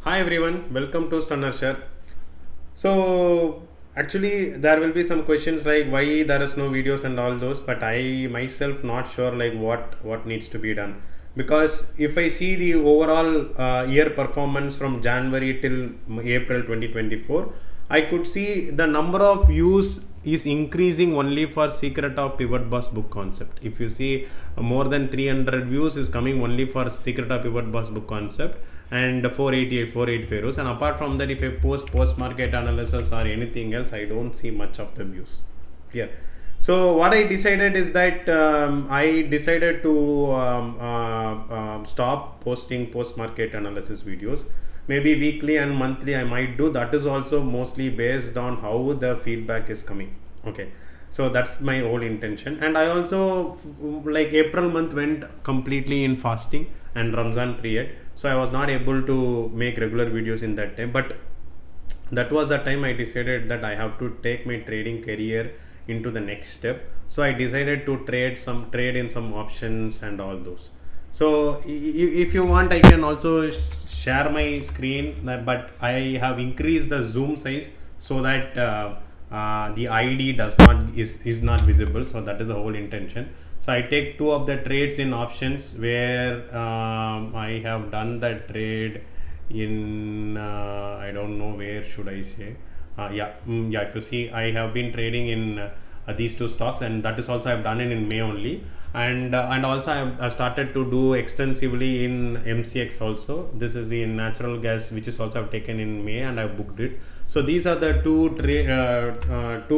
Hi everyone, welcome to StunnerShare. So actually there will be some questions like why there is no videos and all those, but I myself not sure like what needs to be done, because if I see the overall year performance from January till April 2024, I could see the number of views is increasing only for Secret of Pivot Boss book concept. If you see more than 300 views is coming only for Secret of Pivot Boss book concept, and 485 rows, and apart from that if I post market analysis or anything else, I don't see much of the views here. So what I decided is that I decided to stop posting post market analysis videos. Maybe weekly and monthly I might do. That is also mostly based on how the feedback is coming. Okay, so that's my whole intention. And I also, like, April month went completely in fasting and Ramzan period, so I was not able to make regular videos in that time. But that was the time I decided that I have to take my trading career into the next step. So I decided to trade in some options and all those. So if you want, I can also share my screen, but I have increased the zoom size so that the ID is not visible. So that is the whole intention. So I take two of the trades in options where I have done that trade in I don't know where should I say. If you see, I have been trading in these two stocks, and that is also I've done it in May only, and also I've started to do extensively in MCX also. This is the natural gas, which is also I've taken in May, and I've booked it. So these are the two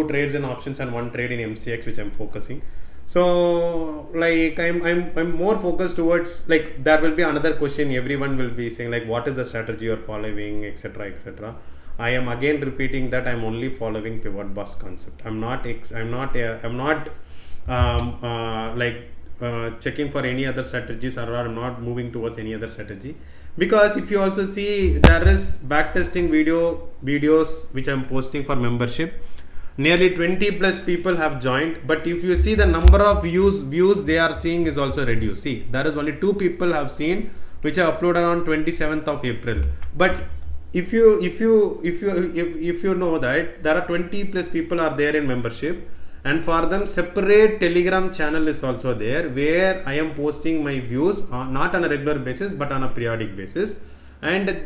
trades in options and one trade in MCX which I'm focusing. So like I'm more focused towards, like, there will be another question everyone will be saying, like, what is the strategy you're following, etc. I am again repeating that I'm only following PIVOTBOSS concept. I'm not checking for any other strategies, or I'm not moving towards any other strategy. Because if you also see, there is backtesting videos which I'm posting for membership. Nearly 20 plus people have joined, but if you see the number of views they are seeing is also reduced. See, there is only 2 people have seen, which I uploaded on 27th of April. But if you know that there are 20 plus people are there in membership, and for them separate Telegram channel is also there, where I am posting my views not on a regular basis but on a periodic basis. And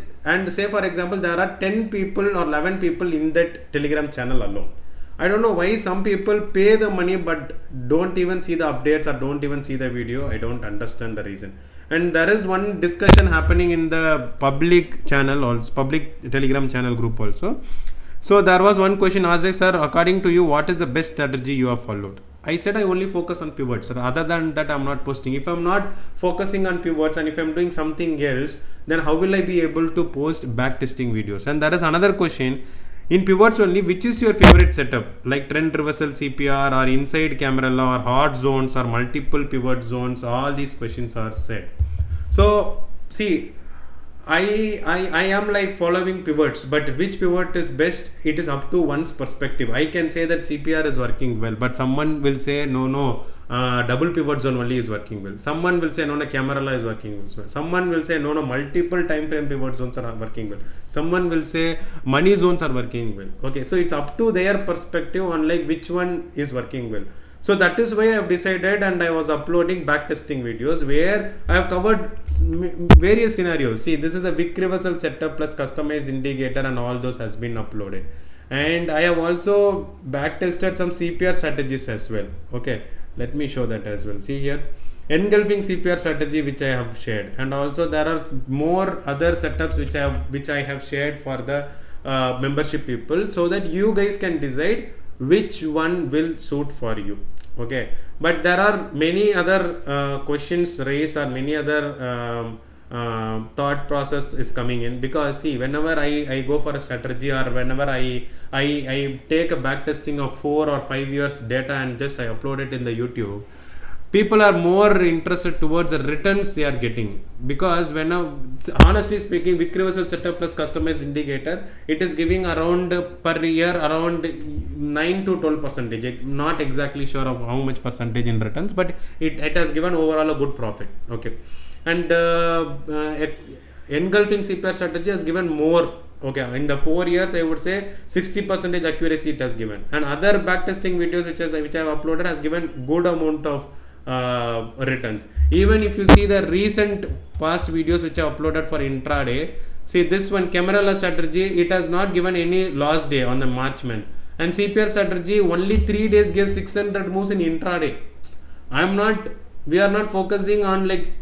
say for example there are 10 people or 11 people in that Telegram channel alone. I don't know why some people pay the money but don't even see the updates or don't even see the video. I don't understand the reason. And there is one discussion happening in the public channel, also public Telegram channel group also. So there was one question asked, like, sir, according to you, what is the best strategy you have followed? I said I only focus on pivots. Other than that, I'm not posting. If I'm not focusing on pivots and if I'm doing something else, then how will I be able to post backtesting videos? And there is another question. In pivots only, which is your favorite setup? Like trend reversal CPR or inside Camarilla or hot zones or multiple pivot zones? All these questions are said. So see, I am like following pivots, but which pivot is best? It is up to one's perspective. I can say that CPR is working well, but someone will say no, double pivot zone only is working well. Someone will say no, Camarilla is working well. Someone will say no, multiple time frame pivot zones are working well. Someone will say money zones are working well. Okay, so it's up to their perspective on like which one is working well. So that is why I have decided, and I was uploading backtesting videos where I have covered various scenarios. See, this is a wick reversal setup plus customized indicator, and all those has been uploaded. And I have also backtested some CPR strategies as well. Okay, let me show that as well. See here, engulfing CPR strategy which I have shared, and also there are more other setups which I have shared for the membership people, so that you guys can decide which one will suit for you. Okay, but there are many other questions raised, or many other thought process is coming in, because see, whenever I go for a strategy, or whenever I take a backtesting of 4 or 5 years data and just I upload it in the YouTube, people are more interested towards the returns they are getting. Because honestly speaking, wick reversal setup plus customized indicator, it is giving around per year around 9 to 12%. I'm not exactly sure of how much percentage in returns, but it has given overall a good profit. Okay, and engulfing CPR strategy has given more. Okay, in the 4 years I would say 60% accuracy it has given, and other backtesting videos which I have uploaded has given good amount of returns. Even if you see the recent past videos which I uploaded for intraday, see this one Camarilla strategy, it has not given any loss day on the March month, and CPR strategy only 3 days gave 600 moves in intraday. We are not focusing on like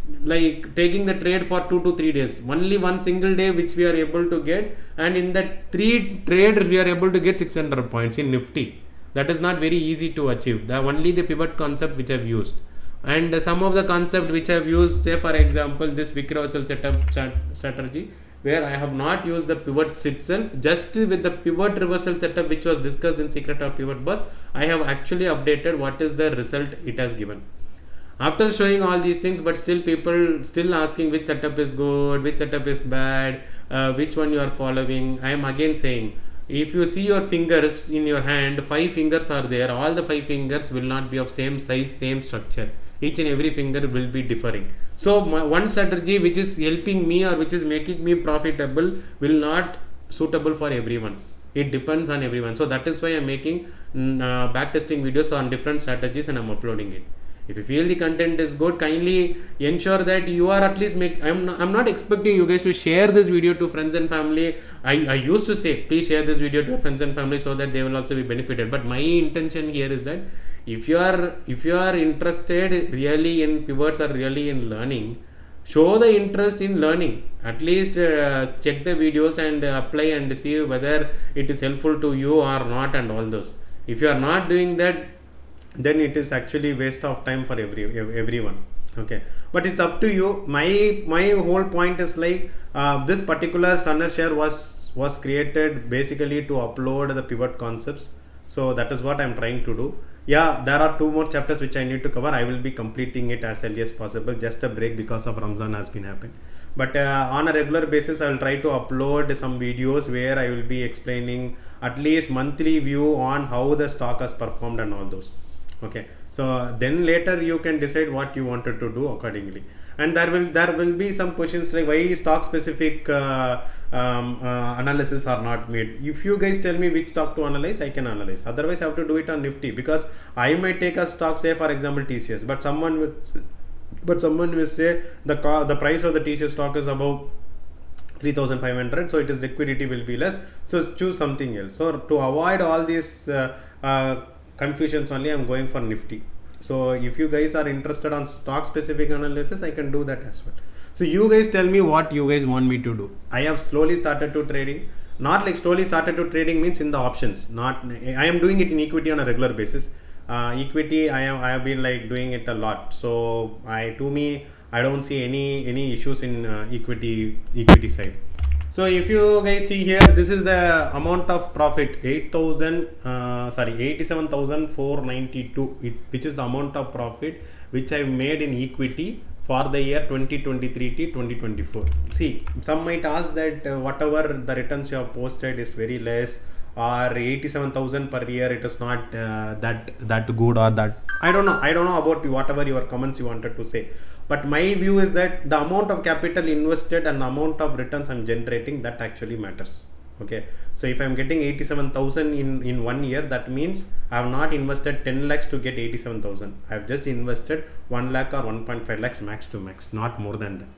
taking the trade for 2 to 3 days. Only one single day which we are able to get, and in that 3 trades we are able to get 600 points in Nifty. That is not very easy to achieve. Only the pivot concept which I have used, and some of the concept which I have used, say for example this wick reversal setup strategy, where I have not used the pivots itself, just with the pivot reversal setup which was discussed in Secret of Pivot Boss, I have actually updated what is the result it has given. After showing all these things, but still people still asking which setup is good, which setup is bad, which one you are following. I am again saying, if you see your fingers in your hand, 5 fingers are there. All the 5 fingers will not be of same size, same structure. Each and every finger will be differing. So one strategy which is helping me or which is making me profitable will not suitable for everyone. It depends on everyone. So that is why I am making backtesting videos on different strategies and I am uploading it. If you feel the content is good, kindly ensure that you are at least I'm not expecting you guys to share this video to friends and family. I used to say, please share this video to your friends and family so that they will also be benefited. But my intention here is that if you are interested really in pivots or really in learning, show the interest in learning. At least check the videos and apply and see whether it is helpful to you or not and all those. If you are not doing that, then it is actually waste of time for everyone. Okay, but it's up to you. My whole point is like this particular StunnerShare was created basically to upload the pivot concepts. So that is what I'm trying to do. Yeah, there are 2 more chapters which I need to cover. I will be completing it as early as possible. Just a break because of Ramzan has been happening. But on a regular basis, I will try to upload some videos where I will be explaining at least monthly view on how the stock has performed and all those. Okay, so then later you can decide what you wanted to do accordingly, and there will be some questions like why stock specific analysis are not made. If you guys tell me which stock to analyze, I can analyze. Otherwise I have to do it on Nifty, because I might take a stock, say for example TCS, but someone will say the price of the TCS stock is above 3,500, so it is liquidity will be less, so choose something else. So to avoid all these confusions only, I am going for Nifty. So if you guys are interested on stock specific analysis, I can do that as well. So you guys tell me what you guys want me to do. I have slowly started to trading. Not like slowly started to trading means in the options. Not I am doing it in equity on a regular basis. Equity I have been like doing it a lot. So I don't see any issues in equity side. So if you guys see here, this is the amount of profit 87,492, which is the amount of profit which I made in equity for the year 2023 to 2024. See, some might ask that whatever the returns you have posted is very less, or 87,000 per year, it is not that good, or that I don't know about whatever your comments you wanted to say. But my view is that the amount of capital invested and the amount of returns I'm generating, that actually matters. Okay, so if I'm getting 87,000 in 1 year, that means I have not invested 10 lakhs to get 87,000. I have just invested 1 lakh or 1.5 lakhs max to max, not more than that.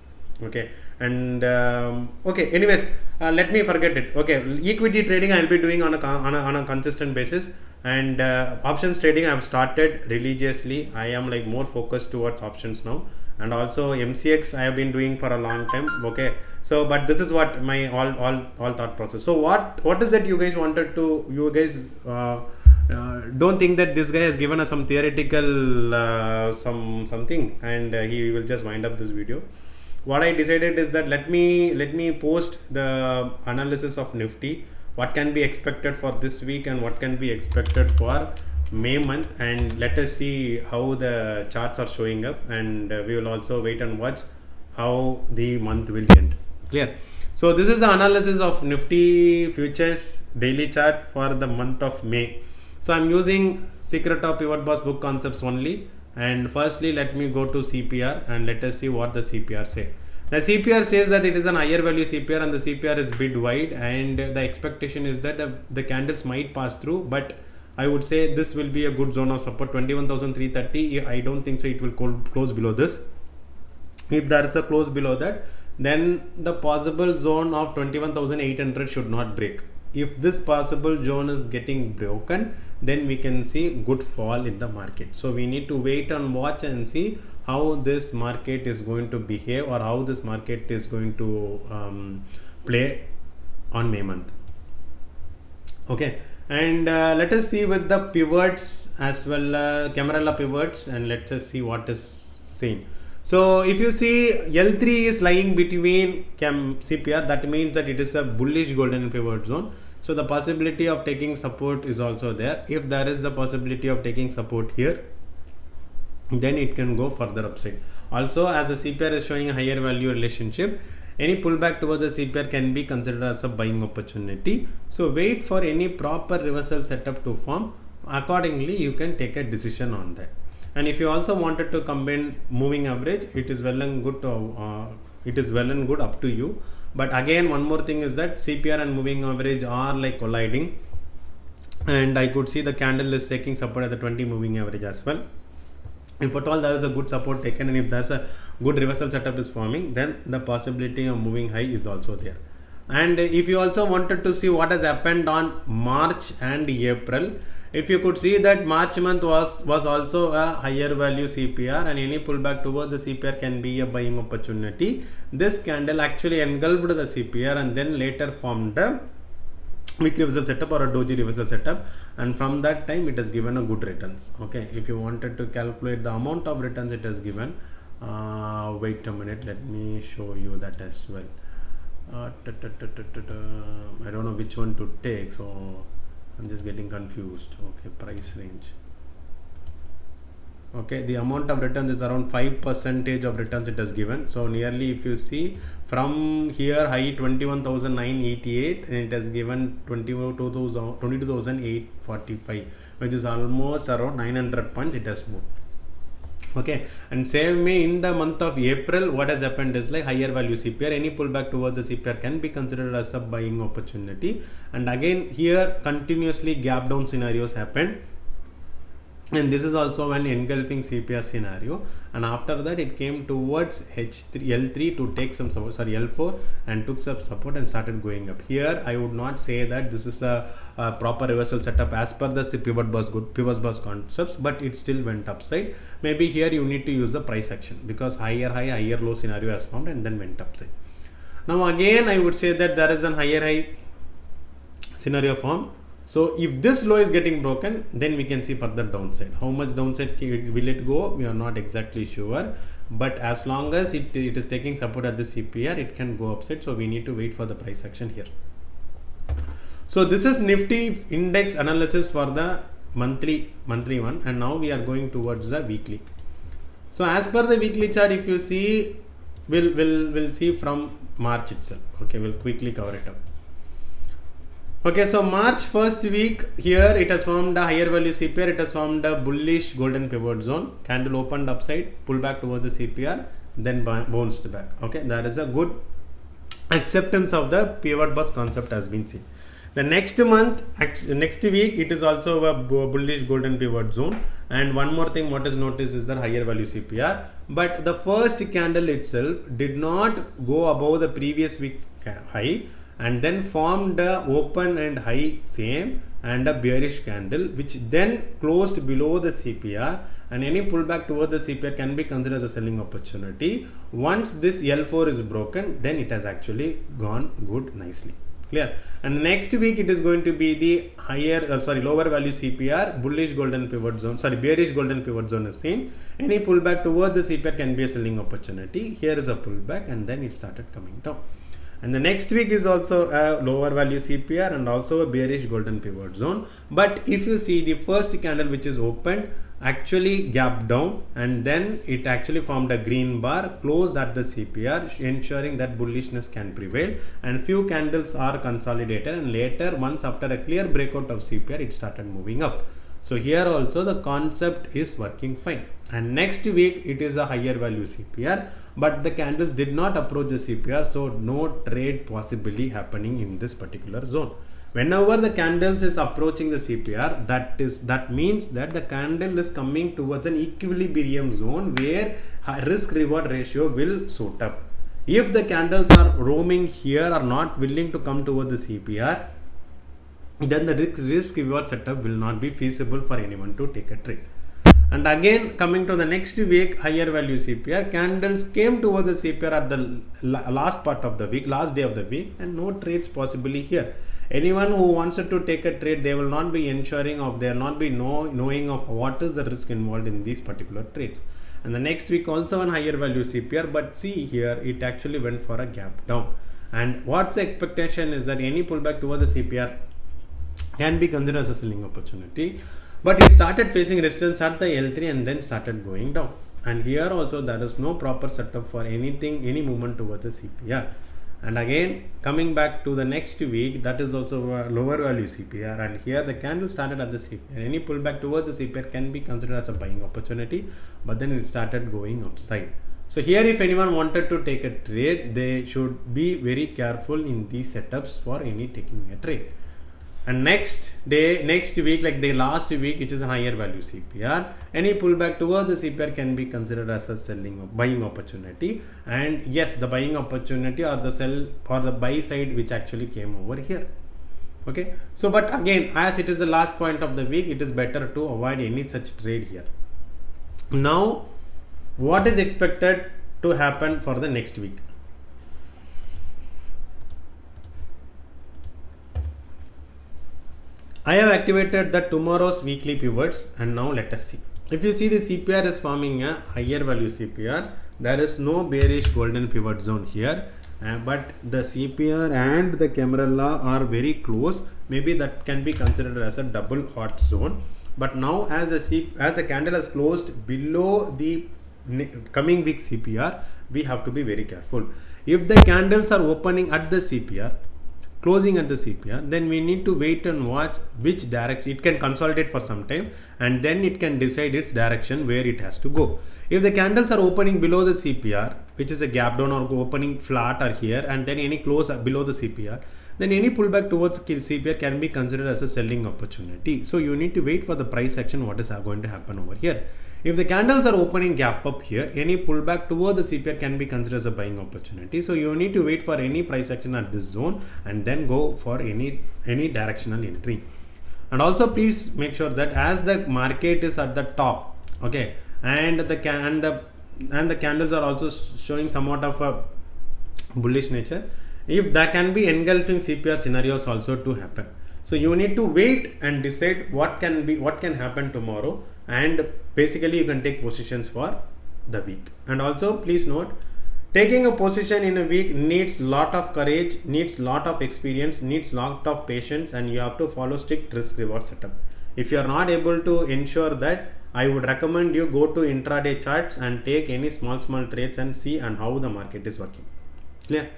Okay, and okay, anyways, let me forget it. Okay, equity trading I will be doing on a consistent basis, and options trading I have started religiously. I am like more focused towards options now, and also MCX I have been doing for a long time. Okay, so but this is what my all thought process. So what is that you guys wanted to, you guys don't think that this guy has given us some theoretical something and he will just wind up this video. What I decided is that let me post the analysis of Nifty, what can be expected for this week and what can be expected for May month, and let us see how the charts are showing up, and we will also wait and watch how the month will end. Clear? So this is the analysis of Nifty futures daily chart for the month of May. So I'm using Secret of Pivot Boss book concepts only, and firstly let me go to CPR and let us see what the CPR say. The CPR says that it is an higher value CPR and the CPR is bid wide, and the expectation is that the candles might pass through, but I would say this will be a good zone of support. 21,330. I don't think so it will close below this. If there is a close below that, then the possible zone of 21,800 should not break. If this possible zone is getting broken, then we can see good fall in the market. So we need to wait and watch and see how this market is going to behave, or how this market is going to play on May month. Okay, and let us see with the pivots as well, Camarilla pivots, and let us see what is saying. So if you see L3 is lying between CPR, that means that it is a bullish golden pivot zone. So the possibility of taking support is also there. If there is the possibility of taking support here, then it can go further upside. Also, as the CPR is showing a higher value relationship, any pullback towards the CPR can be considered as a buying opportunity. So wait for any proper reversal setup to form. Accordingly, you can take a decision on that. And if you also wanted to combine moving average, it is well and good up to you. But again, one more thing is that CPR and moving average are like colliding, and I could see the candle is taking support at the 20 moving average as well. If at all there is a good support taken, and if there's a good reversal setup is forming, then the possibility of moving high is also there. And if you also wanted to see what has happened on March and April, if you could see that March month was also a higher value CPR, and any pullback towards the CPR can be a buying opportunity. This candle actually engulfed the CPR and then later formed a weekly reversal setup or a doji reversal setup, and from that time it has given a good returns. Okay, if you wanted to calculate the amount of returns it has given, wait a minute, let me show you that as well. I don't know which one to take, so I'm just getting confused. Okay, price range. Okay, the amount of returns is around 5% of returns it has given. So nearly, if you see from here, high 21,988, and it has given 22,845, which is almost around 900 points it has moved. Okay, and same way in the month of April, what has happened is like higher value CPR. Any pullback towards the CPR can be considered as a buying opportunity. And again, here continuously gap down scenarios happen, and this is also an engulfing CPR scenario. And after that, it came towards L3 to take some support, L4, and took some support and started going up. Here, I would not say that this is a proper reversal setup as per the PIVOTBOSS concepts, but it still went upside. Maybe here you need to use the price action, because higher high, higher low scenario has formed and then went upside. Now again, I would say that there is an higher high scenario formed. So if this low is getting broken, then we can see further downside. How much downside will it go? We are not exactly sure, but as long as it is taking support at the CPR, it can go upside. So we need to wait for the price action here. So this is Nifty index analysis for the monthly one, and now we are going towards the weekly. So as per the weekly chart, if you see, we'll see from March itself. Okay, we'll quickly cover it up. Okay, so March first week, here it has formed a higher value CPR, it has formed a bullish golden pivot zone, candle opened upside, pull back towards the CPR, then bounced back. Okay, that is a good acceptance of the PIVOTBOSS concept has been seen. The next month, next week, it is also a bullish golden pivot zone. And one more thing, what is noticed is the higher value CPR, but the first candle itself did not go above the previous week high, and then formed a open and high same and a bearish candle, which then closed below the CPR, and any pullback towards the CPR can be considered as a selling opportunity. Once this L4 is broken, then it has actually gone good nicely. Clear? And next week it is going to be the lower value CPR, bullish golden pivot zone, bearish golden pivot zone is seen. Any pullback towards the CPR can be a selling opportunity. Here is a pullback, and then it started coming down. And the next week is also a lower value CPR and also a bearish golden pivot zone. But if you see the first candle which is opened actually gapped down, and then it actually formed a green bar, closed at the CPR, ensuring that bullishness can prevail, and few candles are consolidated, and later once after a clear breakout of CPR, it started moving up. So here also the concept is working fine. And next week it is a higher value CPR, but the candles did not approach the CPR, so no trade possibly happening in this particular zone. Whenever the candles is approaching the CPR, that means that the candle is coming towards an equilibrium zone where risk reward ratio will suit up. If the candles are roaming here, are not willing to come towards the CPR, then the risk reward setup will not be feasible for anyone to take a trade. And again, coming to the next week, higher value CPR, candles came towards the CPR at the last part of the week, last day of the week, and no trades possibly here. Anyone who wants to take a trade, they will not be ensuring of, they will not be knowing of what is the risk involved in these particular trades. And the next week also on higher value CPR, but see here, it actually went for a gap down. And what's the expectation is that any pullback towards the CPR can be considered as a selling opportunity, but it started facing resistance at the L3 and then started going down. And here also there is no proper setup for anything, any movement towards the CPR. And again, coming back to the next week, that is also a lower value CPR, and here the candle started at the CPR. Any pullback towards the CPR can be considered as a buying opportunity, but then it started going upside. So here, if anyone wanted to take a trade, they should be very careful in these setups for any taking a trade. And next week, like the last week, which is a higher value CPR, any pullback towards the CPR can be considered as a buying opportunity. And yes, the buying opportunity or the sell or the buy side which actually came over here. Okay. So, but again, as it is the last point of the week, it is better to avoid any such trade here. Now, what is expected to happen for the next week? I have activated the tomorrow's weekly pivots, and now let us see. If you see the CPR is forming a higher value CPR, there is no bearish golden pivot zone here, but the CPR and the Camarilla are very close. Maybe that can be considered as a double hot zone. But now as the candle has closed below the coming week CPR, we have to be very careful. If the candles are opening at the CPR, closing at the CPR, then we need to wait and watch which direction. It can consolidate for some time and then it can decide its direction where it has to go. If the candles are opening below the CPR, which is a gap down or opening flat or here, and then any close below the CPR, then any pullback towards CPR can be considered as a selling opportunity. So you need to wait for the price action, what is going to happen over here. If the candles are opening gap up here, any pullback towards the CPR can be considered as a buying opportunity. So you need to wait for any price action at this zone and then go for any directional entry. And also please make sure that as the market is at the top, okay, and the candles are also showing somewhat of a bullish nature, if there can be engulfing CPR scenarios also to happen. So you need to wait and decide what can happen tomorrow, and basically you can take positions for the week. And also please note, taking a position in a week needs lot of courage, needs lot of experience, needs lot of patience, and you have to follow strict risk reward setup. If you are not able to ensure that, I would recommend you go to intraday charts and take any small trades and see and how the market is working. Clear?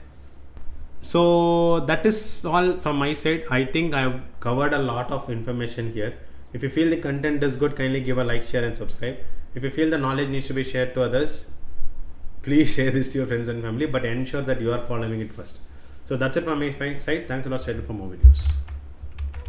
So that is all from my side. I think I have covered a lot of information here. If you feel the content is good, kindly give a like, share and subscribe. If you feel the knowledge needs to be shared to others, please share this to your friends and family, but ensure that you are following it first. So that's it from my side. Thanks a lot. Share it for more videos.